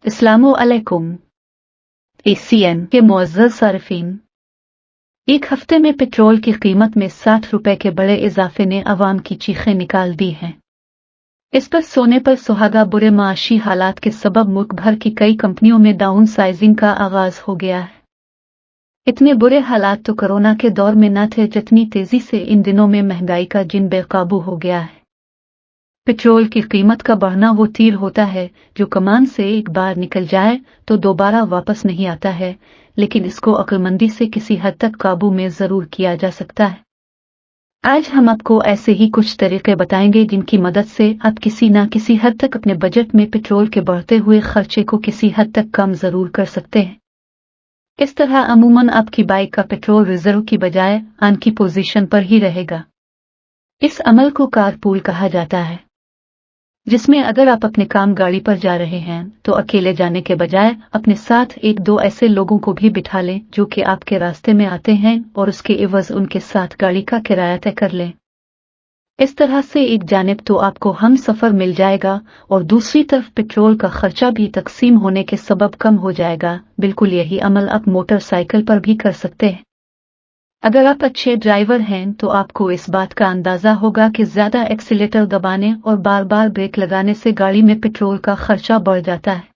अस्सलामुअलैकुम। ACN के मुअज़्ज़ज़ सारिफीन, एक हफ्ते में पेट्रोल की कीमत में 60 रुपए के बड़े इजाफे ने अवाम की चीखें निकाल दी हैं। इस पर सोने पर सुहागा बुरे माशी हालात के सबब मुल्क भर की कई कंपनियों में डाउन साइजिंग का आगाज हो गया है। इतने बुरे हालात तो कोरोना के दौर में न थे जितनी तेजी से इन दिनों में महंगाई का जिन बेकाबू हो गया है। पेट्रोल की कीमत का बढ़ना वो तीर होता है जो कमान से एक बार निकल जाए तो दोबारा वापस नहीं आता है, लेकिन इसको अक्लमंदी से किसी हद तक काबू में जरूर किया जा सकता है। आज हम आपको ऐसे ही कुछ तरीके बताएंगे जिनकी मदद से आप किसी न किसी हद तक अपने बजट में पेट्रोल के बढ़ते हुए खर्चे को किसी हद तक कम जरूर कर सकते हैं। इस तरह अमूमन आपकी बाइक का पेट्रोल रिजर्व की बजाय ऑन की पोजीशन पर ही रहेगा। इस अमल को कारपूल कहा जाता है, जिसमें अगर आप अपने काम गाड़ी पर जा रहे हैं तो अकेले जाने के बजाय अपने साथ एक दो ऐसे लोगों को भी बिठा लें जो कि आपके रास्ते में आते हैं और उसके एवज उनके साथ गाड़ी का किराया तय कर लें। इस तरह से एक जानिब तो आपको हम सफर मिल जाएगा और दूसरी तरफ पेट्रोल का खर्चा भी तकसीम होने के सबब कम हो जाएगा। बिल्कुल यही अमल आप मोटरसाइकिल पर भी कर सकते हैं। अगर आप अच्छे ड्राइवर हैं तो आपको इस बात का अंदाजा होगा कि ज्यादा एक्सीलेटर दबाने और बार बार ब्रेक लगाने से गाड़ी में पेट्रोल का खर्चा बढ़ जाता है।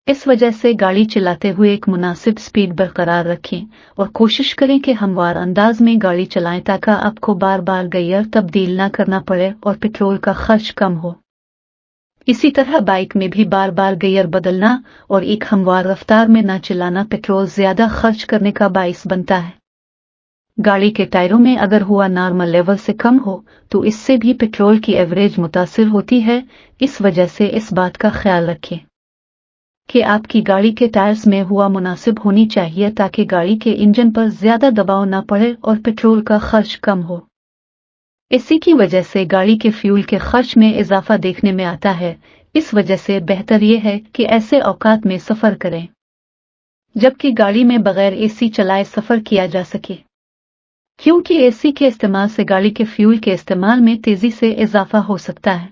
इस वजह से गाड़ी चलाते हुए एक मुनासिब स्पीड बरकरार रखें और कोशिश करें कि हमवार अंदाज में गाड़ी चलाएं ताकि आपको बार बार गियर तब्दील न करना पड़े और पेट्रोल का खर्च कम हो। इसी तरह बाइक में भी बार बार गियर बदलना और एक हमवार रफ्तार में न चलाना पेट्रोल ज्यादा खर्च करने का बाइस बनता है। गाड़ी के टायरों में अगर हुआ नॉर्मल लेवल से कम हो तो इससे भी पेट्रोल की एवरेज मुतासिर होती है। इस वजह से इस बात का ख्याल रखें कि आपकी गाड़ी के टायर्स में हुआ मुनासिब होनी चाहिए ताकि गाड़ी के इंजन पर ज्यादा दबाव न पड़े और पेट्रोल का खर्च कम हो। इसी की वजह से गाड़ी के फ्यूल के खर्च में इजाफा देखने में आता है। इस वजह से बेहतर यह है कि ऐसे औकात में सफर करें जबकि गाड़ी में बगैर एसी चलाए सफर किया जा सके, क्योंकि एसी के इस्तेमाल से गाड़ी के फ्यूल के इस्तेमाल में तेजी से इजाफा हो सकता है।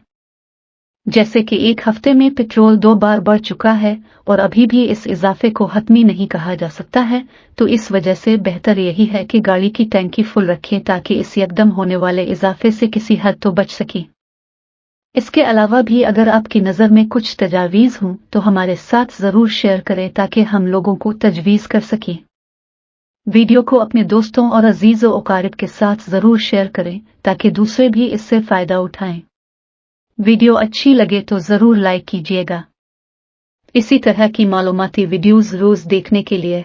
जैसे कि एक हफ्ते में पेट्रोल 2 बार बढ़ चुका है और अभी भी इस इजाफे को हतमी नहीं कहा जा सकता है, तो इस वजह से बेहतर यही है कि गाड़ी की टैंकी फुल रखें ताकि इस यकदम होने वाले इजाफे से किसी हद तो बच सके। इसके अलावा भी अगर आपकी नज़र में कुछ तजावीज़ हों तो हमारे साथ ज़रूर शेयर करें ताकि हम लोगों को तजवीज़ कर सकें। वीडियो को अपने दोस्तों और अजीज़ व अकारिब के साथ ज़रूर शेयर करें ताकि दूसरे भी इससे फ़ायदा उठाएं। वीडियो अच्छी लगे तो ज़रूर लाइक कीजिएगा। इसी तरह की मालूमाती वीडियोज़ रोज़ देखने के लिए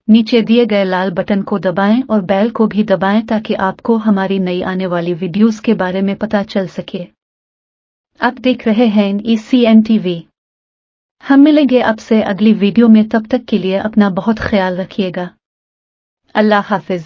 नीचे दिए गए लाल बटन को दबाएं और बेल को भी दबाएं ताकि आपको हमारी नई आने वाली वीडियोज़ के बारे में पता चल सके। आप देख रहे हैं ACN TV। हम मिलेंगे आपसे अगली वीडियो में, तब तक के लिए अपना बहुत ख्याल रखिएगा। अल्लाह हाफिज।